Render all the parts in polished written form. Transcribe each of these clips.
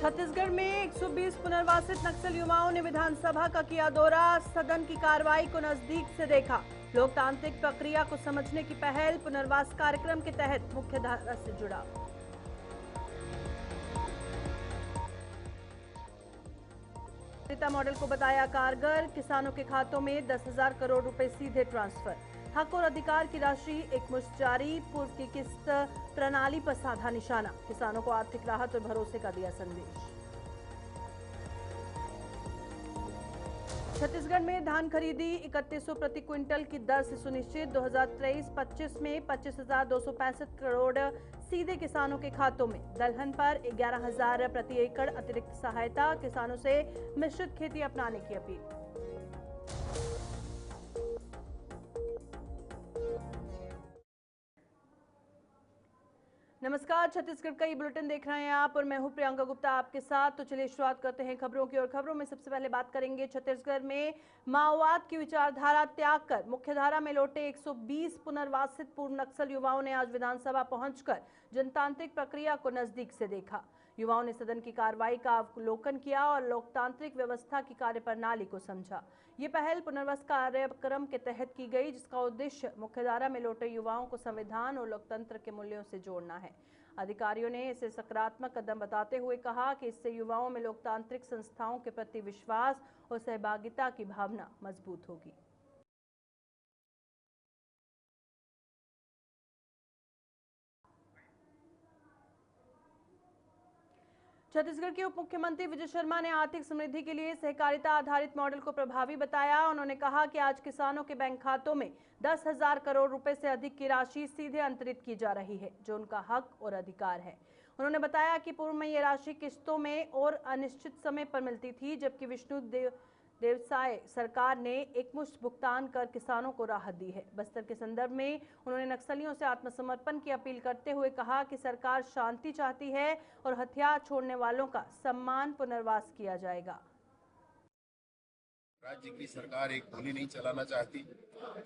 छत्तीसगढ़ में 120 पुनर्वासित नक्सल युवाओं ने विधानसभा का किया दौरा, सदन की कार्रवाई को नजदीक से देखा। लोकतांत्रिक प्रक्रिया को समझने की पहल पुनर्वास कार्यक्रम के तहत मुख्यधारा से जुड़ा। मॉडल को बताया कारगर, किसानों के खातों में 10,000 करोड़ रुपए सीधे ट्रांसफर। हक और अधिकार की राशि एकमुश्त जारी, पूर्व की किस्त प्रणाली पर साधा निशाना। किसानों को आर्थिक राहत और भरोसे का दिया संदेश। छत्तीसगढ़ में धान खरीदी 3100 प्रति क्विंटल की दर से सुनिश्चित। 2023-25 में 25,265 करोड़ सीधे किसानों के खातों में। दलहन पर 11,000 प्रति एकड़ अतिरिक्त सहायता। किसानों से मिश्रित खेती अपनाने की अपील। नमस्कार, छत्तीसगढ़ का ये बुलेटिन देख रहे हैं आप और मैं हूं प्रियंका गुप्ता आपके साथ। तो चलिए शुरुआत करते हैं खबरों की। और खबरों में सबसे पहले बात करेंगे छत्तीसगढ़ में माओवाद की विचारधारा त्याग कर मुख्यधारा में लौटे 120 पुनर्वासित पूर्व नक्सल युवाओं ने आज विधानसभा पहुंचकर जनतांत्रिक प्रक्रिया को नजदीक से देखा। युवाओं ने सदन की कार्रवाई का अवलोकन किया और लोकतांत्रिक व्यवस्था की कार्यप्रणाली को समझा। ये पहल पुनर्वास कार्यक्रम के तहत की गई, जिसका उद्देश्य मुख्यधारा में लौटे युवाओं को संविधान और लोकतंत्र के मूल्यों से जोड़ना है। अधिकारियों ने इसे सकारात्मक कदम बताते हुए कहा कि इससे युवाओं में लोकतांत्रिक संस्थाओं के प्रति विश्वास और सहभागिता की भावना मजबूत होगी। छत्तीसगढ़ के उप मुख्यमंत्री विजय शर्मा ने आर्थिक समृद्धि के लिए सहकारिता आधारित मॉडल को प्रभावी बताया। उन्होंने कहा कि आज किसानों के बैंक खातों में 10,000 करोड़ रुपए से अधिक की राशि सीधे अंतरित की जा रही है, जो उनका हक और अधिकार है। उन्होंने बताया कि पूर्व में ये राशि किस्तों में और अनिश्चित समय पर मिलती थी, जबकि विष्णुदेव साय सरकार ने एकमुश्त भुगतान कर किसानों को राहत दी है। बस्तर के संदर्भ में उन्होंने नक्सलियों से आत्मसमर्पण की अपील करते हुए कहा कि सरकार शांति चाहती है और हथियार छोड़ने वालों का सम्मान पुनर्वास किया जाएगा। राज्य की सरकार एक गोली नहीं चलाना चाहती।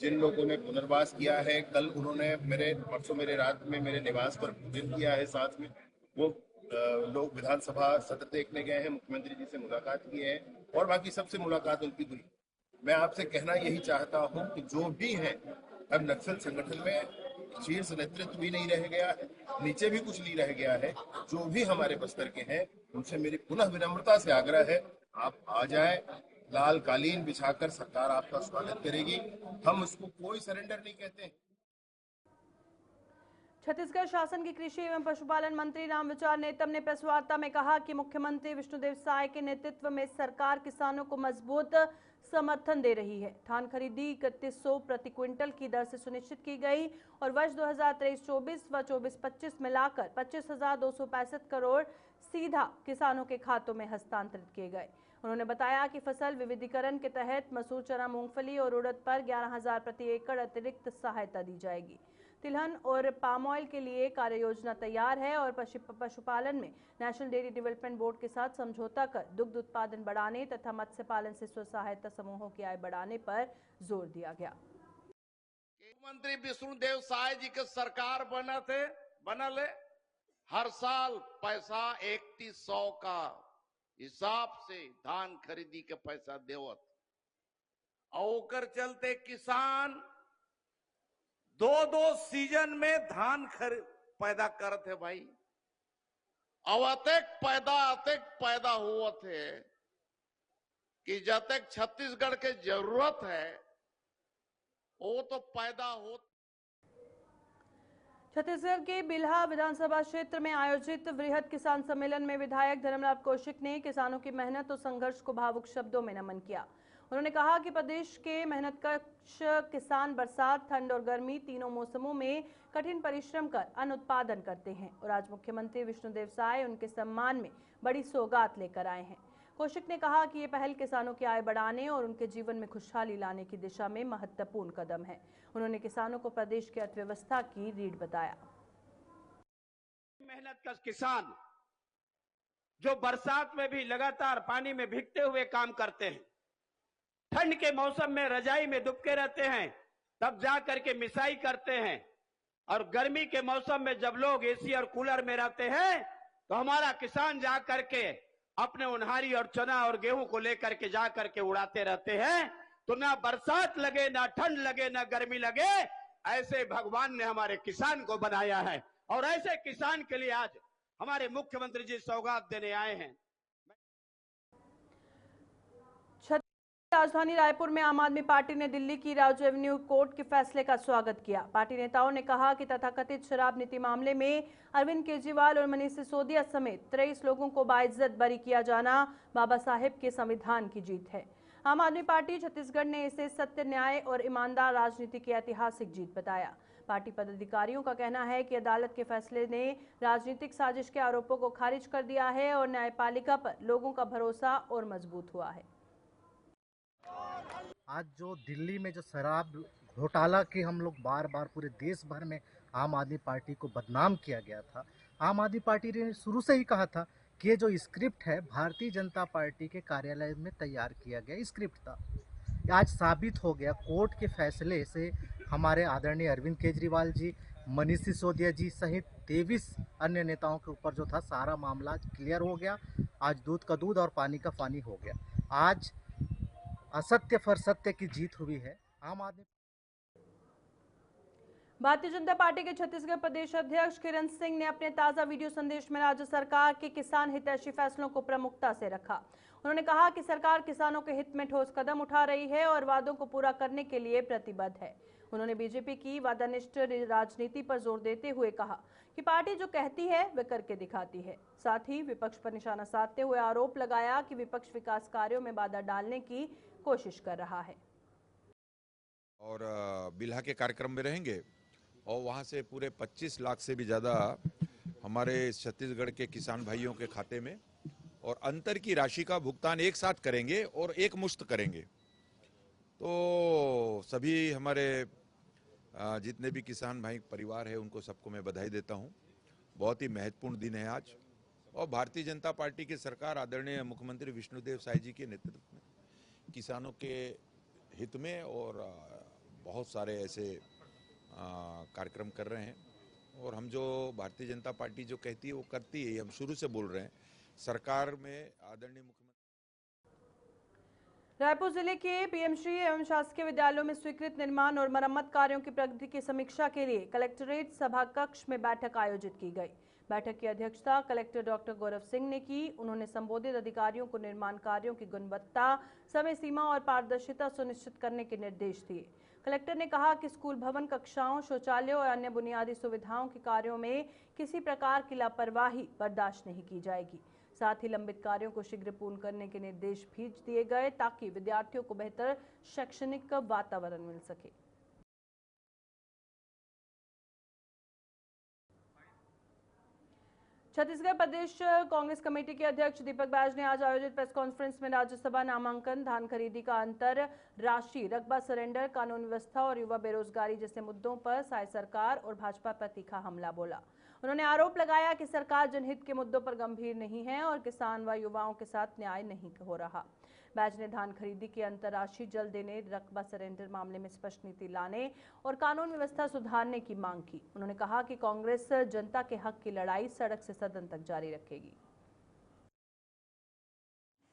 जिन लोगों ने पुनर्वास किया है, कल उन्होंने परसों मेरे रात में मेरे निवास पर पूजन किया है, साथ में वो लोग विधानसभा सत्र देखने गए हैं, मुख्यमंत्री जी से मुलाकात की है और बाकी सबसे मुलाकात उनकी हुई। मैं आपसे कहना यही चाहता हूं कि जो भी है, अब नक्सल संगठन में शीर्ष नेतृत्व भी नहीं रह गया है, नीचे भी कुछ नहीं रह गया है। जो भी हमारे बस्तर के हैं, उनसे मेरी पुनः विनम्रता से आग्रह है, आप आ जाए। लाल कालीन बिछाकर सरकार आपका स्वागत करेगी। हम उसको कोई सरेंडर नहीं कहते। छत्तीसगढ़ शासन के कृषि एवं पशुपालन मंत्री रामविचार नेतम ने प्रेस वार्ता में कहा कि मुख्यमंत्री विष्णुदेव साय के नेतृत्व में सरकार किसानों को मजबूत समर्थन दे रही है। धान खरीदी 3100 प्रति क्विंटल की दर से सुनिश्चित की गई और वर्ष 2023-24 व 24-25 मिलाकर 25,265 करोड़ सीधा किसानों के खातों में हस्तांतरित किए गए। उन्होंने बताया कि फसल विविधीकरण के तहत मसूर, चना, मूंगफली और उड़द पर 11,000 प्रति एकड़ अतिरिक्त सहायता दी जाएगी। तिलहन और पाम ऑयल के लिए कार्य योजना तैयार है और पशुपालन में नेशनल डेयरी डेवलपमेंट बोर्ड के साथ समझौता कर दुग्ध उत्पादन बढ़ाने तथा मत्स्य पालन से स्व सहायता समूहों की आय बढ़ाने पर जोर दिया गया। मुख्यमंत्री विष्णुदेव साय जी के सरकार बनल है। हर साल पैसा 3100 का हिसाब से धान खरीदी के पैसा देवत और चलते किसान दो सीजन में धान पैदा करते है भाई। अब अतेक पैदा हुआ थे कि जब तक छत्तीसगढ़ के जरूरत है वो तो पैदा हो। छत्तीसगढ़ के बिल्हा विधानसभा क्षेत्र में आयोजित वृहद किसान सम्मेलन में विधायक धर्मलाल कौशिक ने किसानों की मेहनत और संघर्ष को भावुक शब्दों में नमन किया। उन्होंने कहा कि प्रदेश के मेहनतकश किसान बरसात, ठंड और गर्मी तीनों मौसमों में कठिन परिश्रम कर अन्न उत्पादन करते हैं और आज मुख्यमंत्री विष्णुदेव साय उनके सम्मान में बड़ी सौगात लेकर आए हैं। कौशिक ने कहा कि ये पहल किसानों की आय बढ़ाने और उनके जीवन में खुशहाली लाने की दिशा में महत्वपूर्ण कदम है। उन्होंने किसानों को प्रदेश की अर्थव्यवस्था की रीढ़ बताया। मेहनतकश किसान जो बरसात में भी लगातार पानी में भीगते हुए काम करते हैं, ठंड के मौसम में रजाई में दुबके रहते हैं, तब जा करके मिसाई करते हैं और गर्मी के मौसम में जब लोग एसी और कूलर में रहते हैं तो हमारा किसान जा करके अपने उन्हारी और चना और गेहूं को लेकर के जा करके उड़ाते रहते हैं। तो ना बरसात लगे, ना ठंड लगे, ना गर्मी लगे, ऐसे भगवान ने हमारे किसान को बनाया है। और ऐसे किसान के लिए आज हमारे मुख्यमंत्री जी सौगात देने आए हैं। राजधानी रायपुर में आम आदमी पार्टी ने दिल्ली की राजू एवेन्यू कोर्ट के फैसले का स्वागत किया। पार्टी नेताओं ने कहा कि तथाकथित शराब नीति मामले में अरविंद केजरीवाल और मनीष सिसोदिया समेत 23 लोगों को बाइज्जत बरी किया जाना बाबा साहेब के संविधान की जीत है। आम आदमी पार्टी छत्तीसगढ़ ने इसे सत्य, न्याय और ईमानदार राजनीति की ऐतिहासिक जीत बताया। पार्टी पदाधिकारियों का कहना है कि अदालत के फैसले ने राजनीतिक साजिश के आरोपों को खारिज कर दिया है और न्यायपालिका पर लोगों का भरोसा और मजबूत हुआ है। आज जो दिल्ली में जो शराब घोटाला के हम लोग बार बार पूरे देश भर में आम आदमी पार्टी को बदनाम किया गया था। आम आदमी पार्टी ने शुरू से ही कहा था कि ये जो स्क्रिप्ट है भारतीय जनता पार्टी के कार्यालय में तैयार किया गया स्क्रिप्ट था। आज साबित हो गया कोर्ट के फैसले से। हमारे आदरणीय अरविंद केजरीवाल जी, मनीष सिसोदिया जी सहित 23 अन्य नेताओं के ऊपर जो था सारा मामला क्लियर हो गया। आज दूध का दूध और पानी का पानी हो गया। आज असत्य पर सत्य की जीत हुई है। आम आदमी भारतीय जनता पार्टी के छत्तीसगढ़ प्रदेश अध्यक्ष किरण सिंह ने अपने ताजा वीडियो संदेश में राज्य सरकार के किसान हितैषी फैसलों को प्रमुखता से रखा। उन्होंने कहा कि सरकार किसानों के हित में ठोस कदम उठा रही है और वादों को पूरा करने के लिए प्रतिबद्ध है। उन्होंने बीजेपी की वादानिष्ठ राजनीति पर जोर देते हुए कहा कि पार्टी जो कहती है वह करके दिखाती है। साथ ही विपक्ष पर निशाना साधते हुए आरोप लगाया कि विपक्ष विकास कार्यों में बाधा डालने की कोशिश कर रहा है। और बिल्हा के कार्यक्रम में रहेंगे और वहां से पूरे 25 लाख से भी ज़्यादा हमारे छत्तीसगढ़ के किसान भाइयों के खाते में और अंतर की राशि का भुगतान एक साथ करेंगे और एक मुश्त करेंगे। तो सभी हमारे जितने भी किसान भाई परिवार है उनको सबको मैं बधाई देता हूं। बहुत ही महत्वपूर्ण दिन है आज और भारतीय जनता पार्टी की सरकार आदरणीय मुख्यमंत्री विष्णुदेव साय जी के नेतृत्व में किसानों के हित में और बहुत सारे ऐसे कार्यक्रम कर रहे हैं। और हम जो भारतीय जनता पार्टी जो कहती है वो करती है। हम शुरू से बोल रहे हैं सरकार में आदरणीय मुख्यमंत्री। रायपुर जिले के पीएमश्री एवं शासकीय विद्यालयों में स्वीकृत निर्माण और मरम्मत कार्यों की प्रगति की समीक्षा के लिए कलेक्ट्रेट सभा कक्ष में बैठक आयोजित की गई। बैठक की अध्यक्षता कलेक्टर डॉक्टर गौरव सिंह ने की। उन्होंने संबोधित अधिकारियों को निर्माण कार्यों की गुणवत्ता, समय सीमा और पारदर्शिता सुनिश्चित करने के निर्देश दिए। कलेक्टर ने कहा कि स्कूल भवन, कक्षाओं, शौचालयों और अन्य बुनियादी सुविधाओं के कार्यों में किसी प्रकार की लापरवाही बर्दाश्त नहीं की जाएगी। साथ ही लंबित कार्यों को शीघ्र पूर्ण करने के निर्देश भी दिए गए ताकि विद्यार्थियों को बेहतर शैक्षणिक वातावरण मिल सके। छत्तीसगढ़ प्रदेश कांग्रेस कमेटी के अध्यक्ष दीपक बैज ने आज आयोजित प्रेस कॉन्फ्रेंस में राज्यसभा नामांकन, धान खरीदी का अंतर राशि, रकबा सरेंडर, कानून व्यवस्था और युवा बेरोजगारी जैसे मुद्दों पर साय सरकार और भाजपा पर तीखा हमला बोला। उन्होंने आरोप लगाया कि सरकार जनहित के मुद्दों पर गंभीर नहीं है और किसान व युवाओं के साथ न्याय नहीं हो रहा। बैज ने धान खरीदी की अंतरराशि जल्द देने, रकबा सरेंडर मामले में स्पष्ट नीति लाने और कानून व्यवस्था सुधारने की मांग की। उन्होंने कहा कि कांग्रेस जनता के हक की लड़ाई सड़क से सदन तक जारी रखेगी।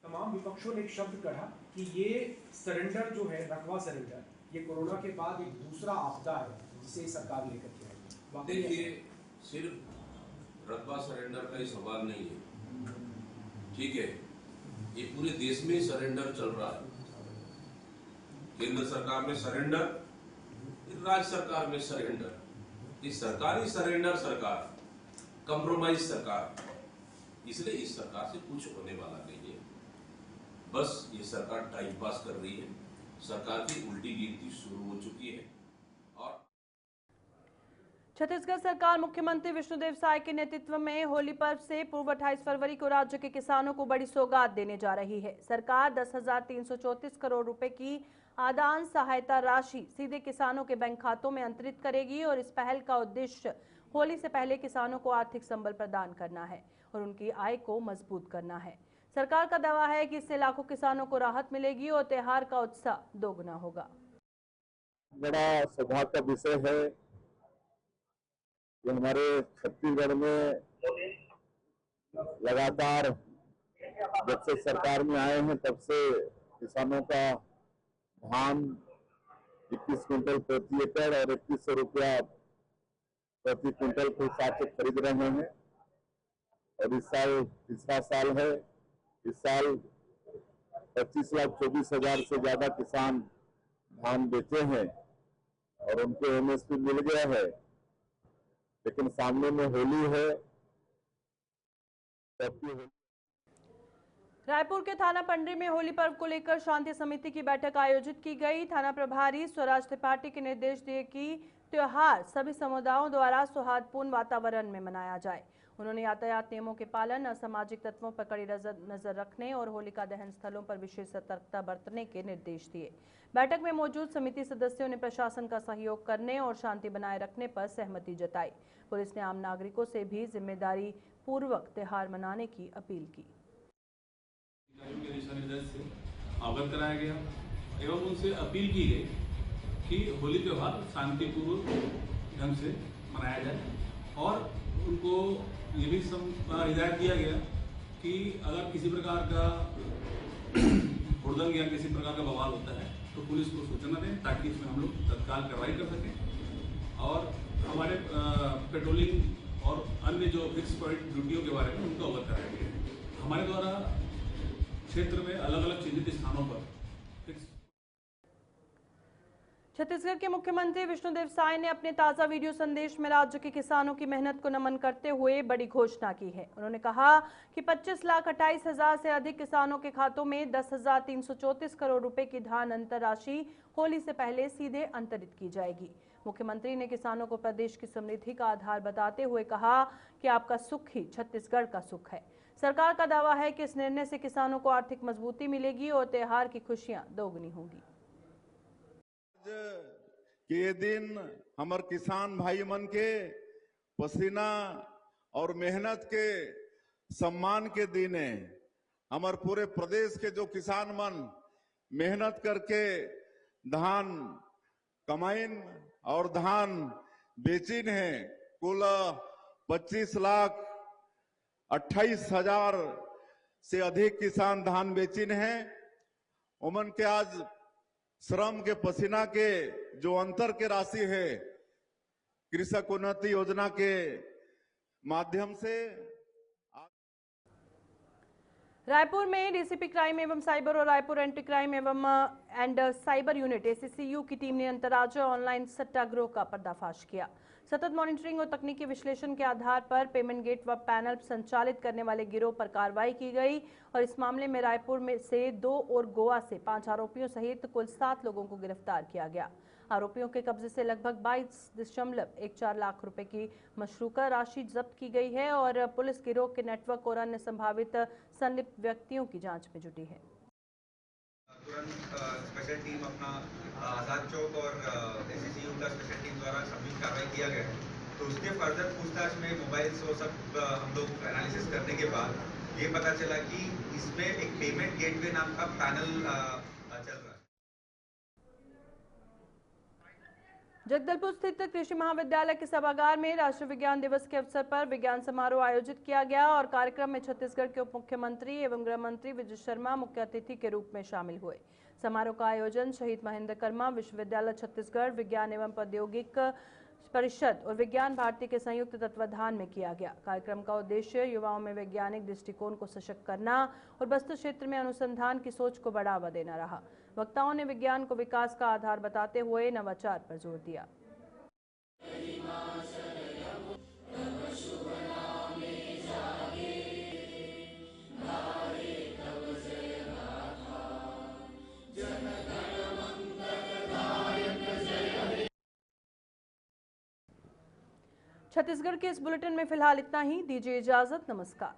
तमाम विपक्षों ने एक शब्द कहा कि ये सरेंडर जो है, रकबा सरेंडर, ये कोरोना के बाद एक दूसरा आपदा है जिसे सरकार लेकर के आई। देखिए, सिर्फ रकबा सरेंडर का ही सवाल नहीं है, ठीक है, ये पूरे देश में सरेंडर चल रहा है। केंद्र सरकार में सरेंडर, राज्य सरकार में सरेंडर, ये सरकारी सरेंडर सरकार, कंप्रोमाइज सरकार, इसलिए इस सरकार से कुछ होने वाला नहीं है। बस ये सरकार टाइम पास कर रही है। सरकार की उल्टी गिनती शुरू हो चुकी है। और छत्तीसगढ़ सरकार मुख्यमंत्री विष्णुदेव साय के नेतृत्व में होली पर्व से पूर्व 28 फरवरी को राज्य के किसानों को बड़ी सौगात देने जा रही है। सरकार 10,334 करोड़ रुपए की आदान सहायता राशि सीधे किसानों के बैंक खातों में अंतरित करेगी और इस पहल का उद्देश्य होली से पहले किसानों को आर्थिक संबल प्रदान करना है और उनकी आय को मजबूत करना है। सरकार का दावा है कि इससे लाखों किसानों को राहत मिलेगी और त्योहार का उत्साह दोगुना होगा। बड़ा सौभाग्य का विषय है कि हमारे छत्तीसगढ़ में लगातार जब से सरकार में आए हैं तब से किसानों का धान 21 क्विंटल प्रति एकड़ और 2100 रुपया प्रति क्विंटल के हिसाब से खरीद रहे हैं। और इस साल तीसरा साल है। इस साल 25,24,000 से ज्यादा किसान धान बेचे हैं और उनको एमएसपी मिल गया है। लेकिन सामने में होली है। रायपुर के थाना पंडरी में होली पर्व को लेकर शांति समिति की बैठक आयोजित की गई। थाना प्रभारी स्वराज त्रिपाठी के निर्देश दिए कि त्योहार सभी समुदायों द्वारा सौहार्दपूर्ण वातावरण में मनाया जाए। उन्होंने यातायात नियमों के पालन, असामाजिक तत्वों पर कड़ी नजर रखने और होलिका दहन स्थलों पर विशेष सतर्कता बरतने के निर्देश दिए। बैठक में मौजूद समिति सदस्यों ने प्रशासन का सहयोग करने और शांति बनाए रखने पर सहमति जताई। पुलिस ने आम नागरिकों से भी जिम्मेदारी पूर्वक त्योहार मनाने की अपील की। के दिशा निर्देश से अवगत कराया गया एवं उनसे अपील की गई कि होली त्योहार शांतिपूर्वक ढंग से मनाया जाए और उनको ये भी हिदायत दिया गया कि अगर किसी प्रकार का हुड़दंग या किसी प्रकार का बवाल होता है तो पुलिस को सूचना दें ताकि इसमें हम लोग तत्काल कार्रवाई कर सकें। और हमारे पेट्रोलिंग और अन्य जो फिक्स पॉइंट ड्यूटियों के बारे में उनको अवगत कराया गया है। हमारे द्वारा क्षेत्र में अलग अलग चिन्हित स्थानों पर फिक्स। छत्तीसगढ़ के मुख्यमंत्री विष्णुदेव साय ने अपने ताजा वीडियो संदेश में राज्य के किसानों की मेहनत को नमन करते हुए बड़ी घोषणा की है। उन्होंने कहा कि 25,28,000 से अधिक किसानों के खातों में 10,334 करोड़ रुपए की धान अंतर राशि होली से पहले सीधे अंतरित की जाएगी। मुख्यमंत्री ने किसानों को प्रदेश की समृद्धि का आधार बताते हुए कहा कि आपका सुख ही छत्तीसगढ़ का सुख है। सरकार का दावा है कि इस निर्णय से किसानों को आर्थिक मजबूती मिलेगी और त्योहार की खुशियां दोगुनी होंगी। ये दिन हमारे किसान भाई मन के पसीना और मेहनत के सम्मान के दिन है। हमारे पूरे प्रदेश के जो किसान मन मेहनत करके धान कमाइन और धान बेचिन है। कुल 25,28,000 से अधिक किसान धान बेचिन है। उमन के आज श्रम के पसीना के जो अंतर के राशि है कृषक उन्नति योजना के माध्यम से। रायपुर में डीसीपी क्राइम एवं साइबर और रायपुर एंटी क्राइम एवं साइबर यूनिट एसीसीयू की टीम ने अंतर्राज्यीय ऑनलाइन सट्टागृह का पर्दाफाश किया। सतत मॉनिटरिंग और तकनीकी विश्लेषण के आधार पर पेमेंट गेट व पैनल संचालित करने वाले गिरोह पर कार्रवाई की गई और इस मामले में रायपुर में से 2 और गोवा से 5 आरोपियों सहित कुल 7 लोगों को गिरफ्तार किया गया। आरोपियों के कब्जे से लगभग 22.14 लाख रुपए की मशरूका राशि जब्त की गई है और पुलिस गिरोह के नेटवर्क और अन्य संभावित संलिप्त व्यक्तियों की जांच में जुटी है। तुरंत स्पेशल टीम अपना आजाद चौक और एसीसीयू का स्पेशल टीम द्वारा संयुक्त कार्रवाई किया गया है। तो उसके फर्दर पूछताछ में मोबाइल्स वो सब हम लोग एनालिसिस करने के बाद ये पता चला कि इसमें एक पेमेंट गेटवे नाम का पैनल चल रहा है। जगदलपुर स्थित कृषि महाविद्यालय के सभागार में राष्ट्रीय विज्ञान दिवस के अवसर पर विज्ञान समारोह आयोजित किया गया और कार्यक्रम में छत्तीसगढ़ के उप मुख्यमंत्री एवं गृह मंत्री विजय शर्मा मुख्य अतिथि के रूप में शामिल हुए। समारोह का आयोजन शहीद महेंद्र कर्मा विश्वविद्यालय छत्तीसगढ़, विज्ञान एवं प्रौद्योगिक परिषद और विज्ञान भारती के संयुक्त तत्वाधान में किया गया। कार्यक्रम का उद्देश्य युवाओं में वैज्ञानिक दृष्टिकोण को सशक्त करना और वस्तु क्षेत्र में अनुसंधान की सोच को बढ़ावा देना रहा। वक्ताओं ने विज्ञान को विकास का आधार बताते हुए नवाचार पर जोर दिया। छत्तीसगढ़ के इस बुलेटिन में फिलहाल इतना ही। दीजिए इजाजत। नमस्कार।